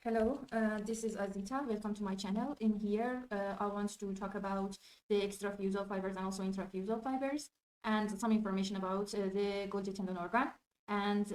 Hello, this is Azita. Welcome to my channel. In here, I want to talk about the extrafusal fibers and also intrafusal fibers and some information about the Golgi Tendon organ. And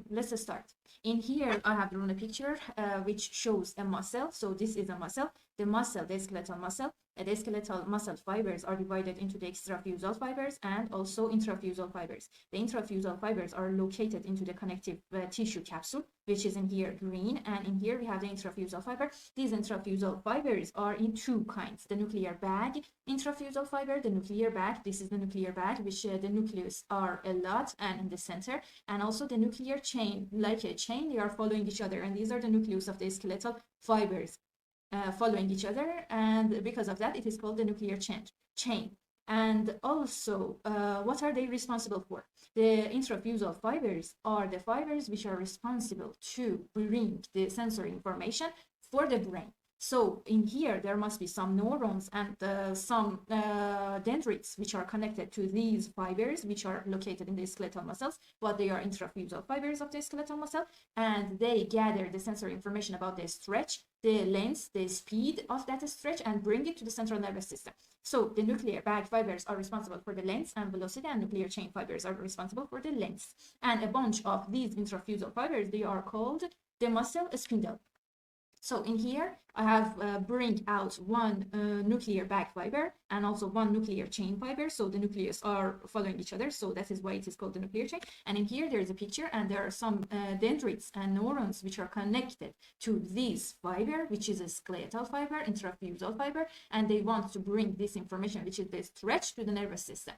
let's start. In here, I have drawn a picture which shows a muscle. So this is a muscle. The muscle, the skeletal muscle. The skeletal muscle fibers are divided into the extrafusal fibers and also intrafusal fibers. The intrafusal fibers are located into the connective tissue capsule, which is in here green, and in here we have the intrafusal fiber. These intrafusal fibers are in two kinds: the nuclear bag intrafusal fiber, the nuclear bag. This is the nuclear bag, which the nucleus are a lot and in the center, and also the nuclear chain, like a chain, they are following each other, and these are the nucleus of the skeletal fibers. Following each other, and because of that it is called the nuclear chain. And also what are they responsible for? The intrafusal fibers are the fibers which are responsible to bring the sensory information for the brain. So in here there must be some neurons and some dendrites which are connected to these fibers, which are located in the skeletal muscles, but they are intrafusal fibers of the skeletal muscle, and they gather the sensory information about the stretch, the length, the speed of that stretch, and bring it to the central nervous system. So the nuclear bag fibers are responsible for the length and velocity, and nuclear chain fibers are responsible for the length. And a bunch of these intrafusal fibers, they are called the muscle spindle. So in here, I have bring out one nuclear bag fiber and also one nuclear chain fiber. So the nucleus are following each other. So that is why it is called the nuclear chain. And in here, there is a picture, and there are some dendrites and neurons which are connected to this fiber, which is a skeletal fiber, intrafusal fiber. And they want to bring this information, which is the stretch, to the nervous system,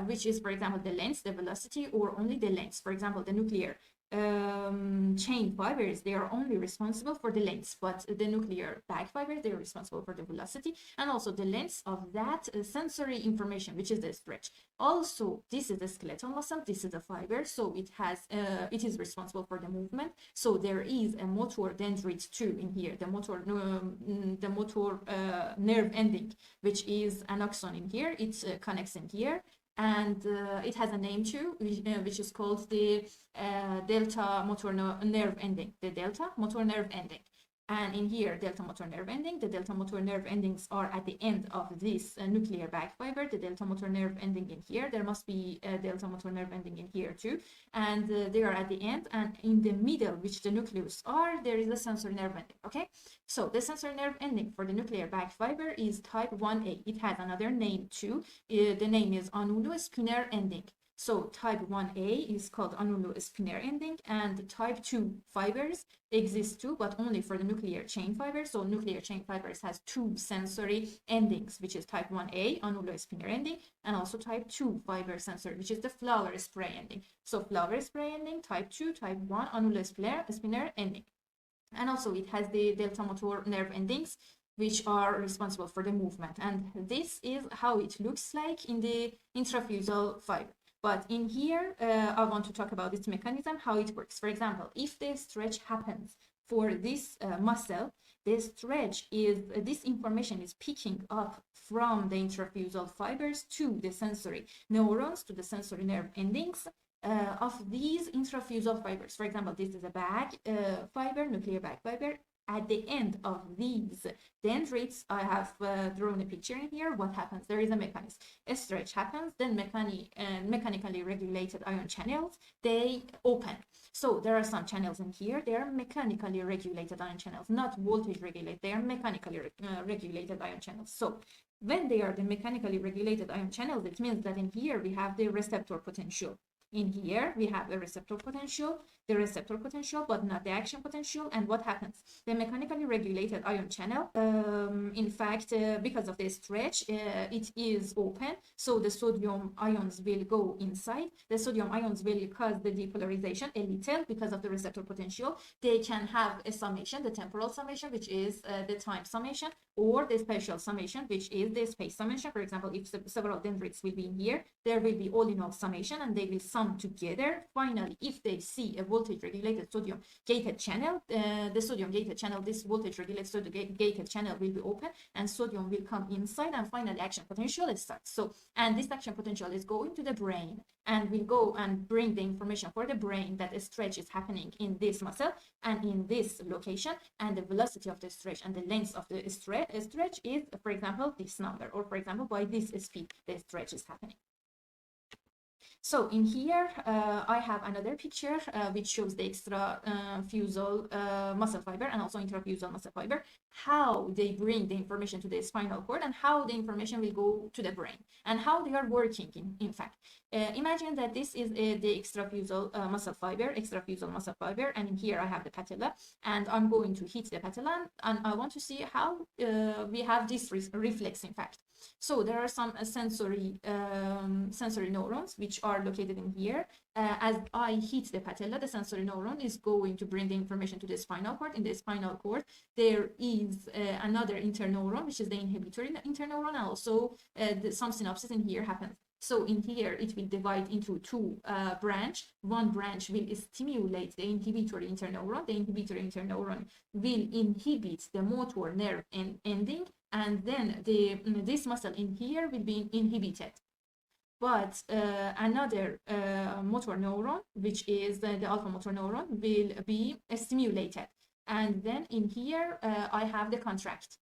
which is, for example, the length, the velocity, or only the length. For example, the nuclear chain fibers, they are only responsible for the length, but the nuclear bag fibers, they are responsible for the velocity and also the length of that sensory information, which is the stretch. Also, this is the skeletal muscle, this is a fiber, so it is responsible for the movement. So there is a motor dendrite too in here, the motor nerve ending, which is an axon in here. It connects in here, and it has a name too, which is called the delta motor nerve ending, the delta motor nerve ending. And in here, delta motor nerve ending, the delta motor nerve endings are at the end of this nuclear bag fiber, the delta motor nerve ending in here. There must be a delta motor nerve ending in here too, and they are at the end. And in the middle, which the nucleus are, there is a sensory nerve ending. Okay, so the sensory nerve ending for the nuclear bag fiber is type 1A. It has another name too. The name is annulospinner ending. So type 1A is called annulospinner ending, and type 2 fibers exist too, but only for the nuclear chain fibers. So nuclear chain fibers has two sensory endings, which is type 1A, annulospinner ending, and also type 2 fiber sensory, which is the flower spray ending. So flower spray ending, type 2, type 1, annulospinner ending. And also it has the delta motor nerve endings, which are responsible for the movement. And this is how it looks like in the intrafusal fiber. But in here, I want to talk about its mechanism, how it works. For example, if the stretch happens for this muscle, the stretch is, this information is picking up from the intrafusal fibers to the sensory neurons, to the sensory nerve endings of these intrafusal fibers. For example, this is a bag fiber, nuclear bag fiber. At the end of these dendrites, I have drawn a picture in here. What happens? There is a mechanism. A stretch happens, then mechanically regulated ion channels, they open. So there are some channels in here. They are mechanically regulated ion channels, not voltage regulated. They are mechanically regulated ion channels. So when they are the mechanically regulated ion channels, it means that in here we have the receptor potential. In here, we have a receptor potential, but not the action potential. And what happens? The mechanically regulated ion channel, in fact, because of the stretch, it is open. So the sodium ions will go inside. The sodium ions will cause the depolarization a little because of the receptor potential. They can have a summation, the temporal summation, which is the time summation, or the spatial summation, which is the space summation. For example, if several dendrites will be in here, there will be all in all summation, and they will sum come together. Finally, if they see a voltage regulated sodium gated channel, the sodium gated channel, this voltage regulated sodium gated channel will be open and sodium will come inside, and finally action potential starts. So, and this action potential is going to the brain and will go and bring the information for the brain that a stretch is happening in this muscle and in this location, and the velocity of the stretch and the length of the stretch is, for example, this number, or for example, by this speed the stretch is happening. So in here, I have another picture which shows the extrafusal muscle fiber and also intrafusal muscle fiber, how they bring the information to the spinal cord and how the information will go to the brain and how they are working in fact. Imagine that this is the extrafusal muscle fiber, and in here I have the patella, and I'm going to hit the patella, and I want to see how we have this reflex in fact. So there are some sensory neurons which are located in here. As I hit the patella, the sensory neuron is going to bring the information to the spinal cord. In the spinal cord, there is another interneuron, which is the inhibitory interneuron, and also some synapses in here happens. So in here, it will divide into two branches. One branch will stimulate the inhibitory interneuron. The inhibitory interneuron will inhibit the motor nerve ending, and then this muscle in here will be inhibited. But another motor neuron, which is the alpha motor neuron, will be stimulated. And then in here, I have the contract.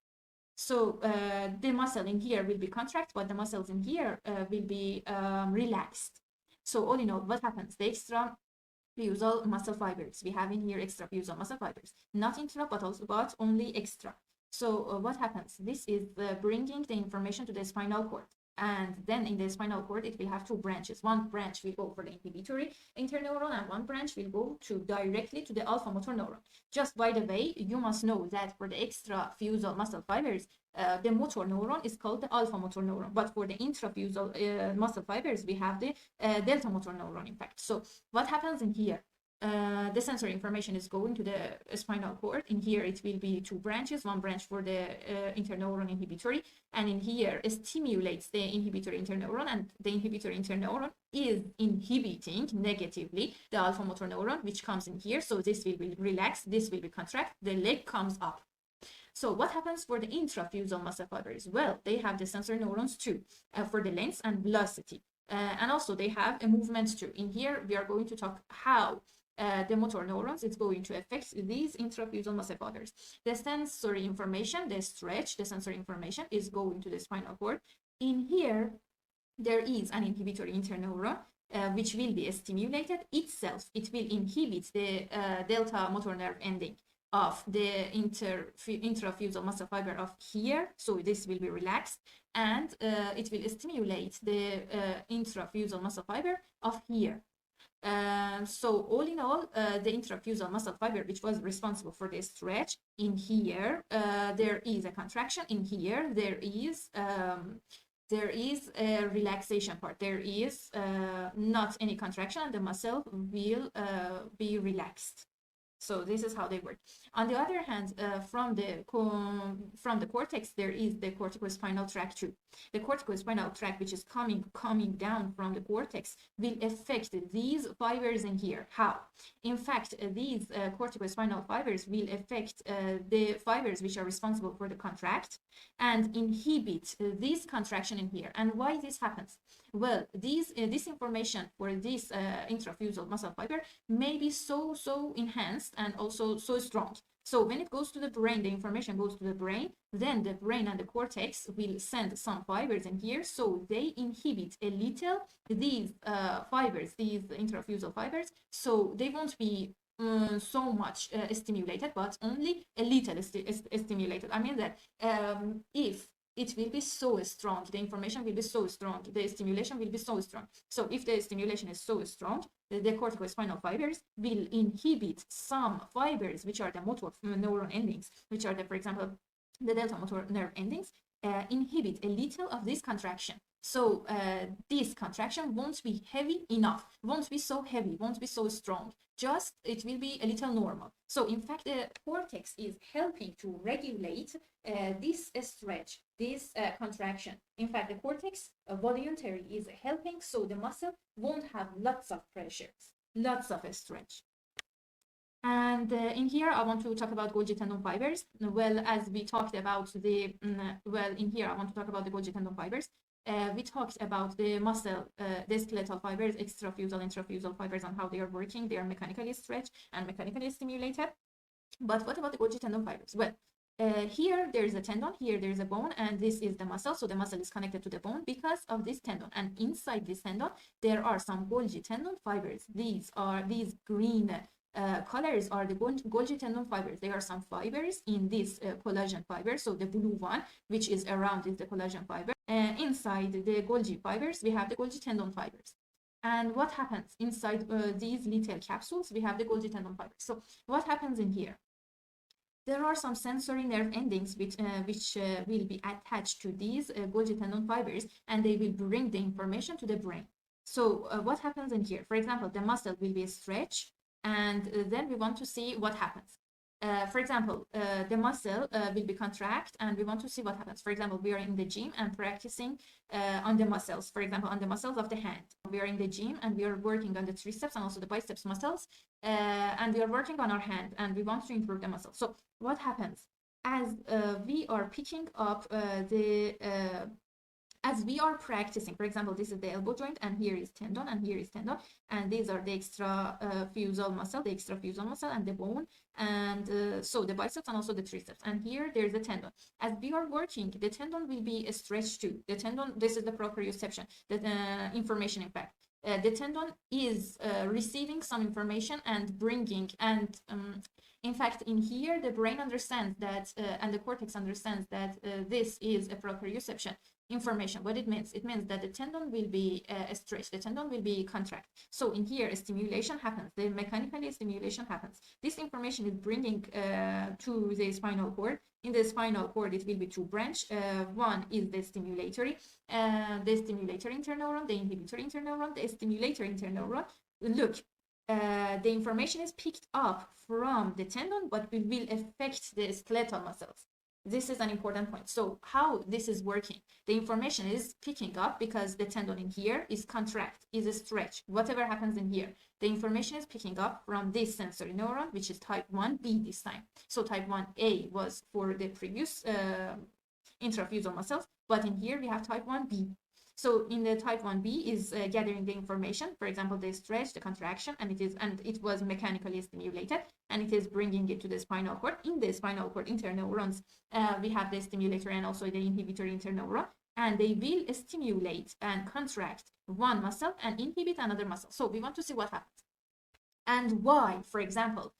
So the muscle in here will be contract, but the muscles in here will be relaxed. So all in all, what happens? The extrafusal muscle fibers. We have in here extrafusal muscle fibers, not intra, but only extra. So what happens? This is bringing the information to the spinal cord. And then in the spinal cord, it will have two branches. One branch will go for the inhibitory interneuron, and one branch will go directly to the alpha motor neuron. Just by the way, you must know that for the extrafusal muscle fibers, the motor neuron is called the alpha motor neuron. But for the intrafusal muscle fibers, we have the delta motor neuron, in fact. So what happens in here? The sensory information is going to the spinal cord. In here, it will be two branches, one branch for the interneuron inhibitory, and in here, it stimulates the inhibitory interneuron, and the inhibitory interneuron is inhibiting negatively the alpha motor neuron, which comes in here. So this will be relaxed, this will be contract, the leg comes up. So what happens for the intrafusal muscle fibers? Well, they have the sensory neurons too, for the length and velocity. And also they have a movement too. In here, we are going to talk how the motor neurons is going to affect these intrafusal muscle fibers. The sensory information, the stretch, the sensory information is going to the spinal cord. In here, there is an inhibitory interneuron which will be stimulated itself. It will inhibit the delta motor nerve ending of the intrafusal muscle fiber of here. So this will be relaxed, and it will stimulate the intrafusal muscle fiber of here. So all in all, the intrafusal muscle fiber, which was responsible for the stretch, in here there is a contraction. In here there is a relaxation part. There is not any contraction, and the muscle will be relaxed. So this is how they work. On the other hand, from the cortex, there is the corticospinal tract too. The corticospinal tract, which is coming down from the cortex, will affect these fibers in here. How? In fact, these corticospinal fibers will affect the fibers which are responsible for the contract and inhibit this contraction in here. And why this happens? Well, this information for this intrafusal muscle fiber may be so enhanced and also so strong. So when it goes to the brain, the information goes to the brain, then the brain and the cortex will send some fibers in here, so they inhibit a little these fibers, these intrafusal fibers, so they won't be so much stimulated, but only a little stimulated. I mean that if it will be so strong, the information will be so strong, the stimulation will be so strong. So if the stimulation is so strong, the corticospinal fibers will inhibit some fibers, which are the motor neuron endings, which are the, for example, the delta motor nerve endings, inhibit a little of this contraction. So this contraction won't be heavy enough, won't be so heavy, won't be so strong. Just it will be a little normal. So in fact, the cortex is helping to regulate this stretch, this contraction. In fact, the cortex voluntary is helping, so the muscle won't have lots of pressures, lots of stretch. And in here, I want to talk about Golgi tendon fibers. Well, as we talked about the, in here, I want to talk about the Golgi tendon fibers. We talked about the muscle, the skeletal fibers, extrafusal, intrafusal fibers, and how they are working. They are mechanically stretched and mechanically stimulated. But what about the Golgi tendon fibers? Well, here there is a tendon, here there is a bone, and this is the muscle. So the muscle is connected to the bone because of this tendon. And inside this tendon, there are some Golgi tendon fibers. These green colors are the Golgi tendon fibers. There are some fibers in this collagen fiber. So the blue one, which is around, is the collagen fiber. Inside the Golgi fibers, we have the Golgi tendon fibers. And what happens inside these little capsules? We have the Golgi tendon fibers. So what happens in here? There are some sensory nerve endings which will be attached to these Golgi tendon fibers, and they will bring the information to the brain. So what happens in here? For example, the muscle will be stretched, and then we want to see what happens. For example, the muscle will be contract, and we want to see what happens. For example, we are in the gym and practicing on the muscles. For example, on the muscles of the hand. We are in the gym and we are working on the triceps and also the biceps muscles, and we are working on our hand, and we want to improve the muscle. So what happens? As we are picking up as we are practicing, for example, this is the elbow joint, and here is tendon, and here is tendon, and these are the extrafusal muscle, and the bone, and so the biceps and also the triceps, and here there is a tendon. As we are working, the tendon will be stretched too. The tendon, this is the proprioception, the information impact. The tendon is receiving some information and bringing, and in fact, in here, the brain understands that, and the cortex understands that this is a proprioception information. What it means? It means that the tendon will be stretched, the tendon will be contract. So in here, a stimulation happens, the mechanical stimulation happens. This information is bringing to the spinal cord. In the spinal cord, it will be two branches. One is the stimulatory interneuron, the inhibitory interneuron, the stimulator interneuron. Look, the information is picked up from the tendon, but will affect the skeletal muscles. This is an important point. So how this is working? The information is picking up because the tendon in here is contract, is a stretch. Whatever happens in here, the information is picking up from this sensory neuron, which is type 1B this time. So type 1A was for the previous intrafusal muscles, but in here we have type 1B. So in the type 1B is gathering the information, for example, the stretch, the contraction, and it was mechanically stimulated, and it is bringing it to the spinal cord. In the spinal cord interneurons, we have the stimulator and also the inhibitory interneuron, and they will stimulate and contract one muscle and inhibit another muscle. So we want to see what happens and why, for example,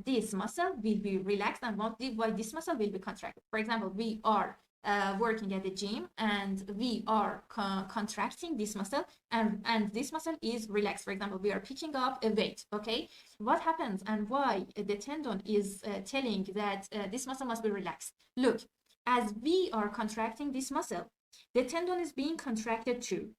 this muscle will be relaxed and why this muscle will be contracted. For example, we are working at the gym and we are contracting this muscle, and this muscle is relaxed. For example, we are picking up a weight. Okay, what happens and why the tendon is telling that this muscle must be relaxed? Look, as we are contracting this muscle, the tendon is being contracted too.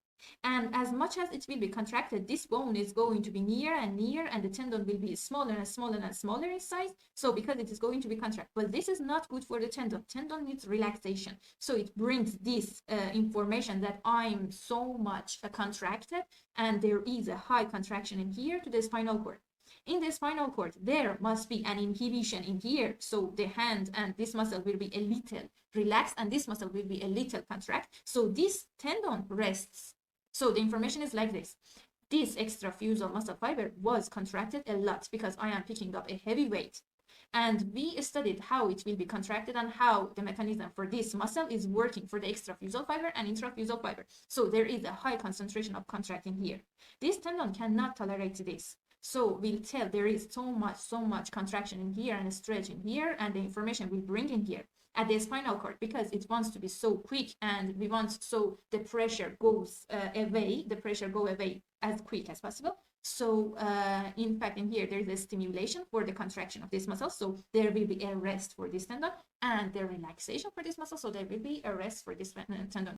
And as much as it will be contracted, this bone is going to be near and near, and the tendon will be smaller and smaller and smaller in size. So because it is going to be contracted, but this is not good for the tendon. Tendon needs relaxation. So it brings this information that I'm so much contracted, and there is a high contraction in here to the spinal cord. In the spinal cord, there must be an inhibition in here. So the hand and this muscle will be a little relaxed, and this muscle will be a little contract. So this tendon rests. So the information is like this. This extrafusal muscle fiber was contracted a lot because I am picking up a heavy weight. And we studied how it will be contracted and how the mechanism for this muscle is working for the extrafusal fiber and intrafusal fiber. So there is a high concentration of contracting here. This tendon cannot tolerate this. So we'll tell there is so much contraction in here and a stretch in here, and the information will bring in here at the spinal cord because it wants to be so quick, and we want so the pressure goes away, as quick as possible. So in fact, in here there is a stimulation for the contraction of this muscle, so there will be a rest for this tendon, and the relaxation for this muscle, so there will be a rest for this tendon.